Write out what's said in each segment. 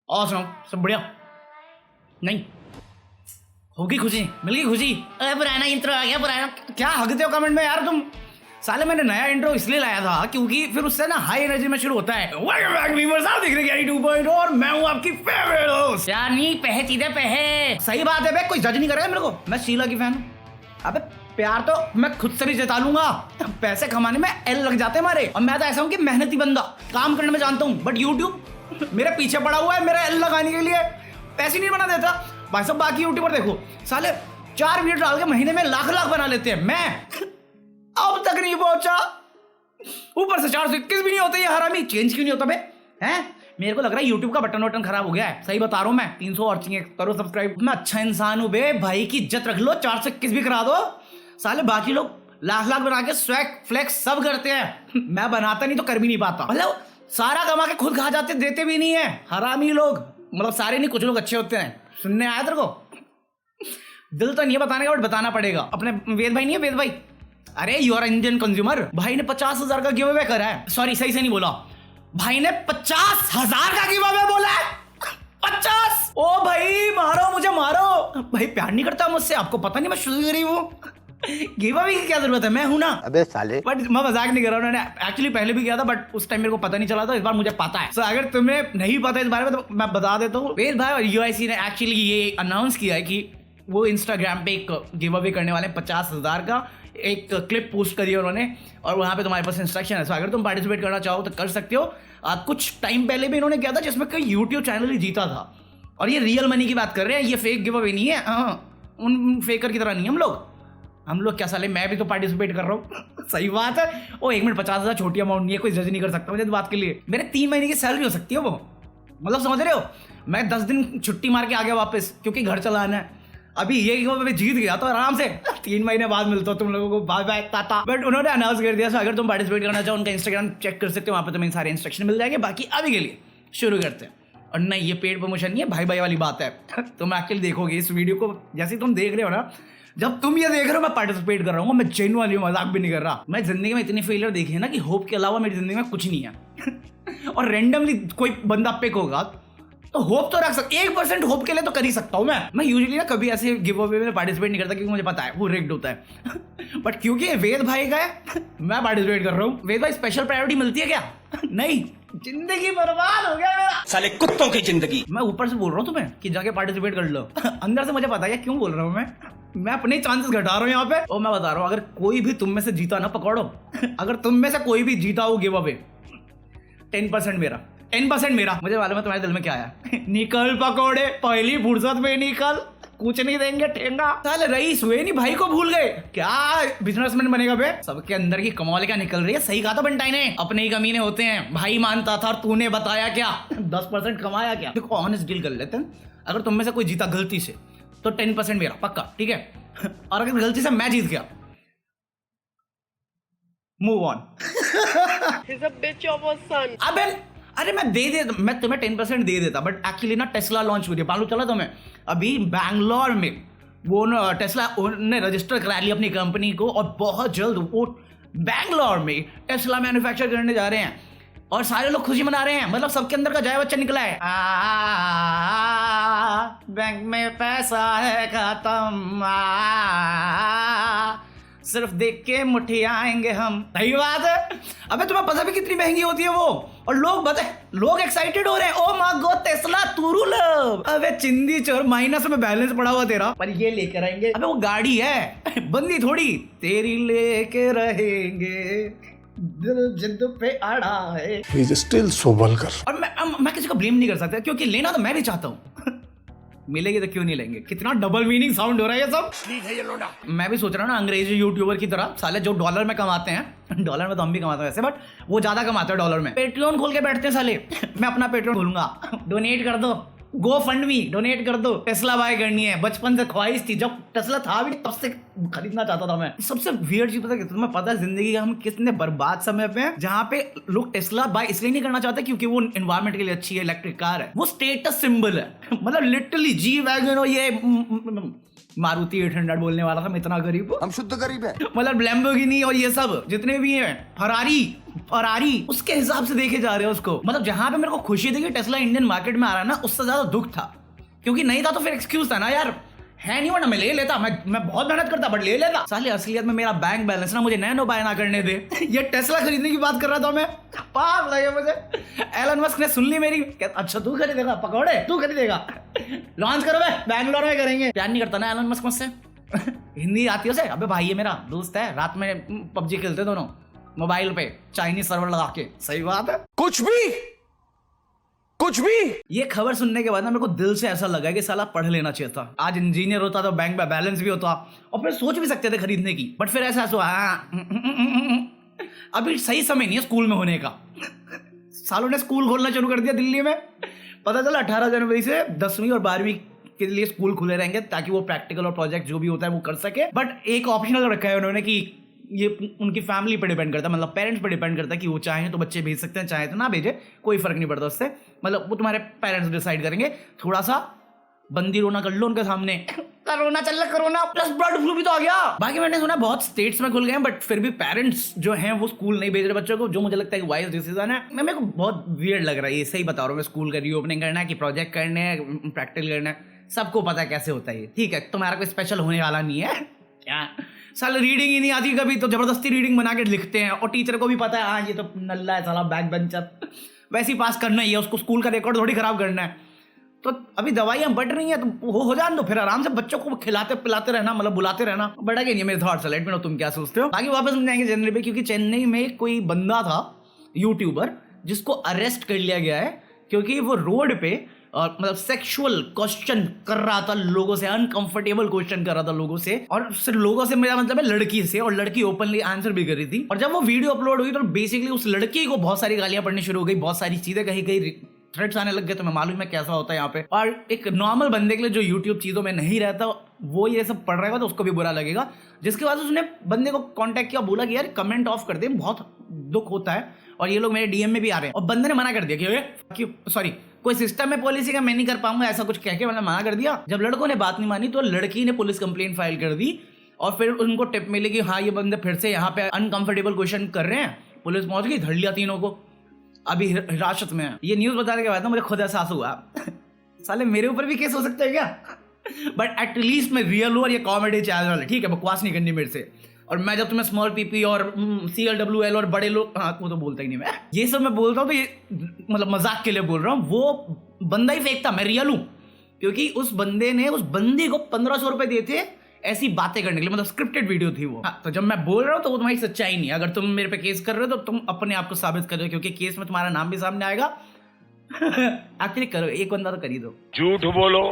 और सुनाओ, सब बढ़िया? नहीं होगी खुशी, मिल गई खुशी। अरे पुराना इंट्रो आ गया, पुराना क्या हगते हो कमेंट में यार तुम। साले मैंने नया इंट्रो इसलिए लाया था क्योंकि फिर उससे ना हाई एनर्जी में शुरू होता है। वेलकम बैक व्यूअर्स, आप देख रहे हैं 2.0 और मैं हूं आपकी फेवरेट होस्ट यानी पहे चीजें पहे। सही बात है बे, कोई जज नहीं करेगा मेरे को, मैं शीला की फैन हूं। अबे प्यार तो मैं खुद से भी जता लूंगा, पैसे कमाने में एल लग जाते हैं हमारे। और मैं तो ऐसा हूं कि मेहनती बंदा, काम करने में जानता हूं, बट यूट्यूब मेरे पीछे पड़ा हुआ है मेरा एल लगाने के लिए, पैसे नहीं बना देता भाई साहब। बाकी यूट्यूबर देखो साले 4 वीडियो डाल के महीने में लाख लाख बना लेते हैं, मैं अब तक नहीं पहुंचा। ऊपर से 421 भी नहीं होते, ये हरामी चेंज क्यों नहीं होता बे? हैं मेरे को लग रहा है यूट्यूब का बटन वटन खराब हो गया है। सही बता रहा हूं मैं, 300 और चाहिए, करो सब्सक्राइब। मैं अच्छा इंसान हूं बे, भाई की इज्जत रख लो, 421 भी करा दो। साले बाकी लोग लाख लाख बना के स्वैग फ्लेक्स सब करते हैं, मैं बनाता नहीं तो कर भी नहीं पाता। मतलब सारा कमा के खुद खा जाते, देते भी नहीं है हरामी लोग। मतलब सारे नहीं, कुछ लोग अच्छे होते हैं। सुनने आया तेरे को? दिल तो नहीं है बताने का, बट बताना पड़ेगा। अपने वेद भाई नहीं है, वेद भाई, अरे यू आर इंडियन कंज्यूमर, भाई ने 50,000 का गिव अवे करा है। सॉरी सही से नहीं बोला, भाई ने 50,000 का गिव अवे बोला है। 50! ओ भाई मारो मुझे, मारो भाई। प्यार नहीं करता मुझसे, आपको पता नहीं मैं शुरू गरीब हूँ। गिव अवे की क्या जरूरत है, मैं हूं ना। अबे साले, बट मैं मजाक नहीं कर रहा हूँ, उन्होंने एक्चुअली पहले भी किया था बट उस टाइम मेरे को पता नहीं चला था। इस बार मुझे पता है। So, अगर तुम्हें नहीं पता इस बारे में तो मैं बता देता हूँ। वेद भाई और यूआईसी ने एक्चुअली ये अनाउंस किया है कि वो इंस्टाग्राम पे एक गिव अवे करने वाले 50,000 का एक क्लिप पोस्ट करी है उन्होंने, और वहाँ पे तुम्हारे पास इंस्ट्रक्शन है। अगर तुम पार्टिसिपेट करना चाहो तो कर सकते हो। कुछ टाइम पहले भी इन्होंने किया था जिसमें कोई यूट्यूब चैनल ही जीता था, और ये रियल मनी की बात कर रहे हैं, ये फेक गिव अवे नहीं है। उन फेकर की तरह नहीं हम लोग क्या साले, मैं भी तो पार्टिसिपेट कर रहा हूँ। सही बात है। ओ 1 मिनट, 50,000 छोटी अमाउंट नहीं है, कोई जज नहीं कर सकता मुझे इस बात के लिए। मेरे 3 महीने की सैलरी हो सकती है वो, मतलब समझ रहे हो। मैं 10 दिन छुट्टी मार के आ गया वापस, क्योंकि घर चलाना है। अभी ये मैं जीत गया तो आराम से 3 महीने बाद मिलता हूँ तुम लोगों को, बाय बाय टाटा। बट उन्होंने अनाउंस कर दिया। अगर तुम पार्टिसिपेट करना चाहो उनका इंस्टाग्राम चेक कर सकते हो, वहाँ पे तुम्हें सारे इंस्ट्रक्शन मिल जाएंगे। बाकी अभी के लिए शुरू करते हैं। और नहीं, ये पेड प्रमोशन नहीं है, भाई भाई वाली बात है। तुम एक्चुअली देखोगे इस वीडियो को, जैसे तुम देख रहे हो ना, जब तुम ये देख रहे हो मैं पार्टिसिपेट कर रहा हूँ, मैं जेन्युइनली मजाक भी नहीं कर रहा। मैं जिंदगी में इतनी फेलियर देखी है ना कि होप के अलावा मेरी जिंदगी में कुछ नहीं है। और रैंडमली कोई बंदा पिक होगा तो होप तो रख सकता, 1% होप के लिए तो कर ही सकता हूँ मैं यूजुअली ना कभी ऐसे गिव अवे में पार्टिसिपेट नहीं करता, क्योंकि मुझे पता है वो रिग्ड होता है। बट क्योंकि वेद भाई का है, मैं पार्टिसिपेट कर रहा हूँ। वेद भाई स्पेशल प्रायोरिटी मिलती है क्या? नहीं, जिंदगी बर्बाद हो गया मेरा, साले कुत्तों की जिंदगी। मैं ऊपर से बोल रहा हूँ तुम्हें कि जाके पार्टिसिपेट कर लो, अंदर से मुझे पता है क्यों बोल रहा हूँ मैं अपने चांसेस घटा रहा हूँ यहाँ पे। और मैं बता रहा हूँ, अगर कोई भी तुम में से जीता ना पकड़ो, अगर तुम में से कोई भी जीता हो गिव अवे, 10% मेरा, 10% मेरा। मुझे मालूम है तुम्हारे दिल में क्या आया। निकल पकौड़े, पहली फुर्सत में निकल, कुछ नहीं देंगे ठेंगा। साले रईस हुए नहीं, भाई को भूल गए क्या? बिजनेसमैन बनेगा बे? सबके अंदर की कमाल क्या निकल रही है। सही कहा था बंटाई ने, अपने ही कमीने होते हैं। भाई मानता था और तूने बताया क्या? 10% कमाया क्या? देखो ऑनेस्ट डील कर लेते हैं। अगर तुम में से कोई जीता गलती से तो 10% मेरा पक्का, ठीक है? और अगर गलती से मैं जीत गया, मूव ऑन। अबे अरे मैं तुम्हें 10% दे देता, बट एक्चुअली ना टेस्ला लॉन्च हुई है, मालूम चला तुम्हें? अभी बैंगलोर में वो ना टेस्ला ने रजिस्टर करा लिया अपनी कंपनी को, और बहुत जल्द वो बैंगलोर में टेस्ला मैन्युफैक्चर करने जा रहे हैं, और सारे लोग खुशी मना रहे हैं। मतलब सबके अंदर का जय बच्चा निकला है। बैंक में पैसा है खत्म, सिर्फ देख के मुठिया आएंगे हम। सही बात है। अबे तुम्हें पता भी कितनी महंगी होती है वो, और लोग एक्साइटेड हो रहे हैं। ओ माय गॉड, टेस्ला तुरुल। अबे चिंदी चोर, माइनस में बैलेंस पड़ा हुआ तेरा, पर ये लेकर आएंगे। अबे वो गाड़ी है, बंदी थोड़ी, तेरी लेके रहेंगे, दिल जिद पे अड़ा है। he is still so vulgar। और मैं किसी को ब्लेम नहीं कर सकता, क्योंकि लेना तो मैं भी चाहता हूँ। मिलेगी तो क्यों नहीं लेंगे? कितना डबल मीनिंग साउंड हो रहा है ये सब। ठीक है ये लोडा। मैं भी सोच रहा हूँ ना अंग्रेजी यूट्यूबर की तरह, साले जो डॉलर में कमाते हैं, डॉलर में तो हम भी कमाते हैं वैसे, बट वो ज्यादा कमाते हैं डॉलर में। पेट्रियन खोल के बैठते हैं साले। मैं अपना पेट्रियन खोलूंगा, डोनेट कर दो, गो फंड मी, डोनेट कर दो। टेस्ला बाय करनी है, बचपन से ख्वाहिश थी, जब टेस्ला था भी तब से खरीदना चाहता था मैं। सबसे वियर्ड चीज पता है, तुम्हें पता है जिंदगी का हम कितने बर्बाद समय पे हैं, जहाँ पे लोग टेस्ला बाय इसलिए नहीं करना चाहते क्योंकि वो एनवायरमेंट के लिए अच्छी है, इलेक्ट्रिक कार है, वो स्टेटस सिंबल है। मतलब लिटरली जी वैगन और ये मारुति 800 बोलने वाला था मैं, इतना गरीब हूँ। हम शुद्ध गरीब है। मतलब लैम्बोर्गिनी और ये सब जितने भी हैं, फरारी उसके हिसाब से देखे जा रहे हैं उसको। मतलब जहां पे मेरे को खुशी थी कि टेस्ला इंडियन मार्केट में आ रहा है ना, उससे ज्यादा दुख था, क्योंकि नहीं था तो फिर एक्सक्यूज था ना यार, है नहीं, वरना मैं ले लेता, मैं बहुत मेहनत करता बट ले लेता। साले असलियत में मेरा बैंक बैलेंस ना मुझे नैनो बाय ना करने दे। ये टेस्ला खरीदने की बात कर रहा था मैं, पाप लगे मुझे। एलन मस्क ने सुन ली मेरी, अच्छा तू खरीदेगा पकौड़े, तू खरीदेगा, लॉन्च करो बे, बैंगलोर में करेंगे। प्यार नहीं करता ना एलन मस्क मुझसे। हिंदी आती है उसे, अबे भाई है मेरा दोस्त है, रात में पबजी खेलते दोनों मोबाइल पे चाइनीज सर्वर लगा के। सही बात है, कुछ भी। ये खबर सुनने के बाद ना मेरे को दिल से ऐसा लगा कि साला पढ़ लेना चाहिए था। आज इंजीनियर होता तो बैंक में बैलेंस भी होता और फिर सोच भी सकते थे खरीदने की, बट फिर ऐसा अभी सही समय नहीं है स्कूल में होने का। सालों ने स्कूल खोलना शुरू कर दिया दिल्ली में। पता चला 18 जनवरी से 10वीं और 12वीं के लिए स्कूल खुले रहेंगे ताकि वो प्रैक्टिकल और प्रोजेक्ट जो भी होता है वो कर सके। बट एक ऑप्शनल रखा है उन्होंने कि ये उनकी फैमिली पे डिपेंड करता है, मतलब पेरेंट्स पे डिपेंड करता है कि वो चाहें तो बच्चे भेज सकते हैं, चाहे तो ना भेजे, कोई फर्क नहीं पड़ता उससे। मतलब वो तुम्हारे पेरेंट्स डिसाइड करेंगे। थोड़ा सा बंदी रोना कर लो उनके सामने, कोरोना चल रहा, कोरोना प्लस बर्ड फ्लू भी तो आ गया। बाकी मैंने सुना बहुत स्टेट्स में खुल गए हैं, बट फिर भी पेरेंट्स जो हैं वो स्कूल नहीं भेज रहे बच्चों को, जो मुझे लगता है कि वाइज डिसीजन है। मेरे को बहुत वियर्ड लग रहा है ये, सही बता रहा हूँ मैं। स्कूल का रीओपनिंग करना है कि प्रोजेक्ट करने हैं, प्रैक्टिकल करना है, सबको पता है कैसे होता है ये। ठीक है, तुम्हारा कोई स्पेशल होने वाला नहीं है क्या? साल रीडिंग ही नहीं आती कभी तो जबरदस्ती रीडिंग बना के लिखते हैं, और टीचर को भी पता है हाँ ये तो नल्ला है साला बैक बेंचर, वैसे ही पास करना ही है उसको, स्कूल का रिकॉर्ड थोड़ी खराब करना है। तो अभी दवाइयां बढ़ रही हैं तो हो जान दो, फिर आराम से बच्चों को खिलाते पिलाते रहना, मतलब बुलाते रहना। बढ़ा के नहीं मेरे थॉट्स, लेट मी नो तुम क्या सोचते हो। बाकी वापस हम जाएंगे चेन्नई पे, क्योंकि चेन्नई में कोई बंदा था यूट्यूबर जिसको अरेस्ट कर लिया गया है क्योंकि वो रोड पे और मतलब सेक्सुअल क्वेश्चन कर रहा था लोगों से, अनकंफर्टेबल क्वेश्चन कर रहा था लोगों से, और सिर्फ लोगों से मेरा मतलब है लड़की से, और लड़की ओपनली आंसर भी कर रही थी। और जब वो वीडियो अपलोड हुई तो बेसिकली उस लड़की को बहुत सारी गालियां पड़नी शुरू हो गई, बहुत सारी चीजें कहीं थ्रेड्स आने लग गए। तो मैं मालूम है कैसा होता है यहाँ पे, और एक नॉर्मल बंदे के लिए जो यूट्यूब चीजों में नहीं रहता वो ये सब पढ़ रहेगा तो उसको भी बुरा लगेगा। जिसके बाद उसने बंदे को कांटेक्ट किया, बोला कि यार कमेंट ऑफ कर दे, बहुत दुख होता है और ये लोग मेरे डीएम में भी आ रहे हैं। और बंदे ने मना कर दिया कि सॉरी कोई सिस्टम में पॉलिसी का मैं नहीं कर पाऊंगा, ऐसा कुछ कह के मैंने मना कर दिया। जब लड़कों ने बात नहीं मानी तो लड़की ने पुलिस कंप्लेंट फाइल कर दी, और फिर उनको टिप मिली कि हाँ ये बंदे फिर से यहाँ पे अनकंफर्टेबल क्वेश्चन कर रहे हैं। पुलिस पहुंच गई, धर लिया तीनों को, अभी हिरासत में है। ये न्यूज बताने के बाद ना मुझे खुद एहसास हुआ साले मेरे ऊपर भी केस हो सकता है क्या? बट एटलीस्ट मैं रियल हूँ और ये कॉमेडी चैनल है, ठीक है, बकवास नहीं करनी मेरे से। और मैं जब तुम्हें स्मॉल पीपी और CLWL और बड़े लोग, हाँ वो तो बोलता ही नहीं मैं, ये सब मैं बोलता हूँ तो ये मतलब मजाक के लिए बोल रहा हूँ। वो बंदा ही फेक था, मैं रियल हूँ, क्योंकि उस बंदे ने उस बंदी को 1500 रुपए दिए थे ऐसी बातें करने के लिए, मतलब स्क्रिप्टेड वीडियो थी वो। हाँ, तो जब मैं बोल रहा हूँ तो वो तुम्हारी सच्चाई नहीं है। अगर तुम मेरे पे केस कर रहे हो तो तुम अपने आप को साबित कर रहे हो, क्योंकि केस में तुम्हारा नाम भी सामने आएगा। एक्चुअली करो, एक बंदा तो कर ही दो, झूठ बोलो,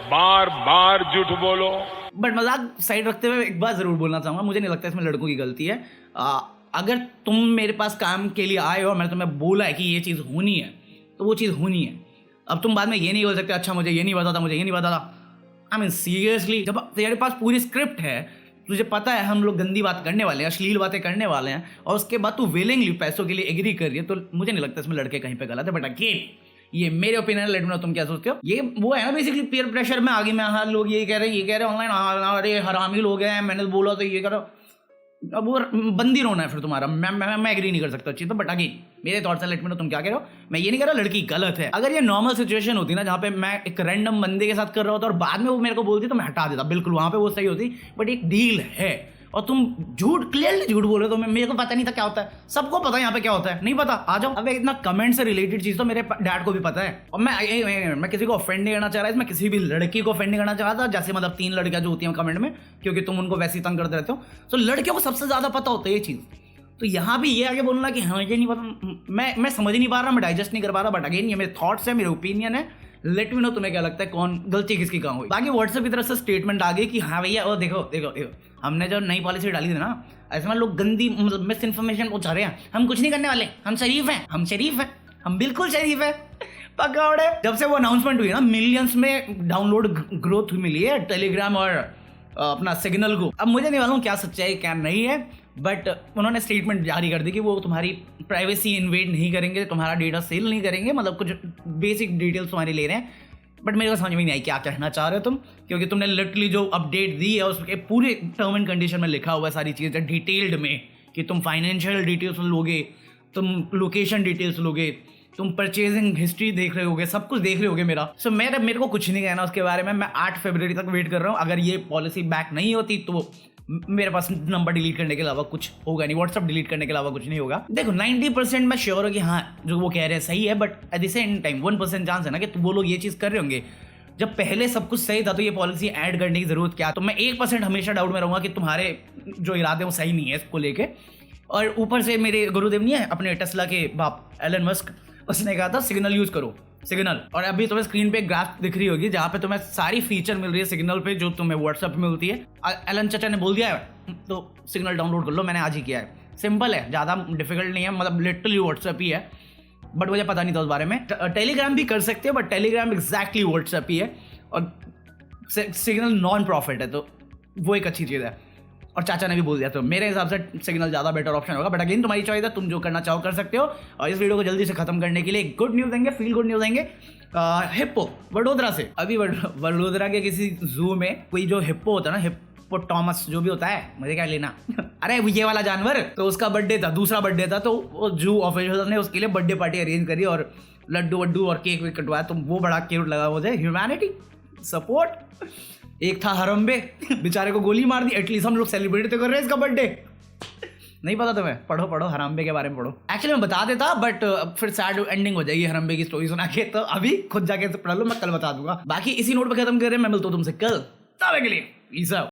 बार बार झूठ बोलो। बट मजाक साइड रखते हुए एक बात जरूर बोलना चाहूंगा, मुझे नहीं लगता इसमें लड़कों की गलती है। अगर तुम मेरे पास काम के लिए आए हो और मैंने तुम्हें बोला है कि ये चीज़ होनी है तो वो चीज़ होनी है। अब तुम बाद में ये नहीं बोल सकते अच्छा मुझे ये नहीं पता था, मुझे ये नहीं पता था। आई मीन सीरियसली, जब तेरे पास पूरी स्क्रिप्ट है, तुझे पता है हम लोग गंदी बात करने वाले हैं, अश्लील बातें करने वाले हैं, और उसके बाद तू विलिंगली पैसों के लिए एग्री कर रही है, तो मुझे नहीं लगता इसमें लड़के कहीं पे गलत है। बट अगेन ये मेरे ओपिनियन, लेट मी नो तुम क्या सोचते हो। ये वो है ना बेसिकली पीयर प्रेशर में आगे में, हाँ लोग ये कह रहे हैं ऑनलाइन, अरे हरामी लोग हैं, मैंने बोला तो ये करो, अब वो बंदी रोना है फिर तुम्हारा। मैं एग्री नहीं कर सकता चीज़ तो, बट आगे मेरे थॉट्स हैं, लेट मी नो तुम क्या कह रहे हो। मैं ये नहीं कह रहा लड़की गलत है। अगर ये नॉर्मल सिचुएशन होती ना जहाँ पे मैं एक रैंडम बंदे के साथ कर रहा होता और बाद में वो मेरे को बोलती तो मैं हटा देता, बिल्कुल वहाँ पे वो सही होती। बट एक डील है और तुम झूठ, क्लियरली झूठ बोल रहे हो, तो मेरे को पता नहीं था क्या होता है। सबको पता है यहाँ पे क्या होता है, नहीं पता आ जाओ। अब इतना कमेंट से रिलेटेड चीज तो मेरे डैड को भी पता है, और मैं किसी को ऑफेंड नहीं करना चाह रहा, इसमें किसी भी लड़की को ऑफेंड नहीं करना चाह रहा था। जैसे मतलब 3 लड़कियां जो होती हैं कमेंट में, क्योंकि तुम उनको वैसे ही तंग करते रहते हो, तो लड़कियों को सबसे ज्यादा पता होता है ये चीज। तो यहाँ भी ये आगे बोलना कि हाँ ये नहीं पता, मैं समझ नहीं पा रहा, मैं डाइजेस्ट नहीं कर पा रहा। बट अगेन ये मेरे थॉट्स है, मेरे ओपिनियन है, लेट मी नो तुम्हें क्या लगता है, कौन गलती किसकी कहाँ हुई। बाकी व्हाट्सएप की तरफ से स्टेटमेंट आ गई कि हाँ भैया वो देखो देखो देखो हमने जो नई पॉलिसी डाली थी ना, ऐसे में लोग गंदी मतलब मिस इन्फॉर्मेशन पहुंचा रहे हैं, हम कुछ नहीं करने वाले, हम शरीफ हैं, हम बिल्कुल शरीफ है। पकौड़े। जब से वो अनाउंसमेंट हुई ना, मिलियंस में डाउनलोड ग्रोथ मिली है टेलीग्राम और अपना सिग्नल को। अब मुझे नहीं मालूम क्या सच्चाई क्या नहीं है, बट उन्होंने स्टेटमेंट जारी कर दी कि वो तुम्हारी प्राइवेसी इन्वेड नहीं करेंगे, तुम्हारा डेटा सेल नहीं करेंगे, मतलब कुछ बेसिक डिटेल्स तुम्हारी ले रहे हैं। बट मेरे को समझ में नहीं आई क्या कहना चाह रहे हो तुम, क्योंकि तुमने लिटरली जो अपडेट दी है उसके पूरे टर्म एंड कंडीशन में लिखा हुआ है सारी चीज़ें डिटेल्ड में, कि तुम फाइनेंशियल डिटेल्स लोगे, तुम लोकेशन डिटेल्स लोगे, तुम परचेजिंग हिस्ट्री देख रहे होगे, सब कुछ देख रहे होगे मेरा। सो मेरे को कुछ नहीं कहना उसके बारे में। मैं 8 फरवरी तक वेट कर रहा हूँ। अगर ये पॉलिसी बैक नहीं होती तो मेरे पास नंबर डिलीट करने के अलावा कुछ होगा नहीं, व्हाट्सअप डिलीट करने के अलावा कुछ नहीं होगा। देखो 90% मैं श्योर हूँ कि हाँ जो वो कह रहे हैं सही है, but at the same time 1% chance है ना कि वो लोग ये चीज़ कर रहे होंगे। जब पहले सब कुछ सही था तो ये पॉलिसी ऐड करने की जरूरत क्या। तो मैं 1% हमेशा डाउट में रहूँगा कि तुम्हारे जो इरादे वो सही नहीं है इसको लेके। और ऊपर से मेरे गुरुदेव नहीं है अपने टेस्ला के बाप एलन मस्क, उसने कहा था सिग्नल यूज करो, सिग्नल। और अभी तुम्हें स्क्रीन पे ग्राफ दिख रही होगी जहाँ पे तुम्हें सारी फीचर मिल रही है सिग्नल पे जो तुम्हें व्हाट्सएप पे मिलती है। एलन चाचा ने बोल दिया है तो सिग्नल डाउनलोड कर लो, मैंने आज ही किया है। सिंपल है, ज़्यादा डिफिकल्ट नहीं है, मतलब लिटरली व्हाट्सएप ही है। बट मुझे पता नहीं था उस बारे में। टेलीग्राम भी कर सकते हो बट टेलीग्राम एग्जैक्टली व्हाट्सएप ही है और सिग्नल नॉन प्रॉफिट है, तो वो एक अच्छी चीज़ है। और चाचा ने भी बोल दिया, तो मेरे हिसाब से सिग्नल ज़्यादा बेटर ऑप्शन होगा। बट अगेन तुम्हारी चॉइस है, तुम जो करना चाहो कर सकते हो। और इस वीडियो को जल्दी से खत्म करने के लिए गुड न्यूज़ देंगे, फील गुड न्यूज़ देंगे। हिप्पो वडोदरा से, अभी वडोदरा के किसी जू में कोई जो हिप्पो होता है ना, हिप्पोटामस जो भी होता है, मुझे क्या लेना अरे ये वाला जानवर, तो उसका बर्थडे था, दूसरा बर्थडे था, तो वो जू ऑफिशियल ने उसके लिए बर्थडे पार्टी अरेंज करी और लड्डू वड्डू और केक वेक कटवाया। तो वो बड़ा क्यूट लगा मुझे। Humanity support. एक था हरम्बे, बेचारे को गोली मार दी, एटलीस्ट हम लोग सेलिब्रेट तो कर रहे हैं इसका बर्थडे। नहीं पता तुम्हें? पढ़ो हरम्बे के बारे में पढ़ो। एक्चुअली मैं बता देता बट फिर सैड एंडिंग हो जाएगी हरम्बे की स्टोरी सुना के, तो अभी खुद जाके पढ़ लो, मैं कल बता दूंगा। बाकी इसी नोट पे खत्म कर रहे हैं, मैं मिलता हूँ तुमसे कल, तब के लिए पीस आउट।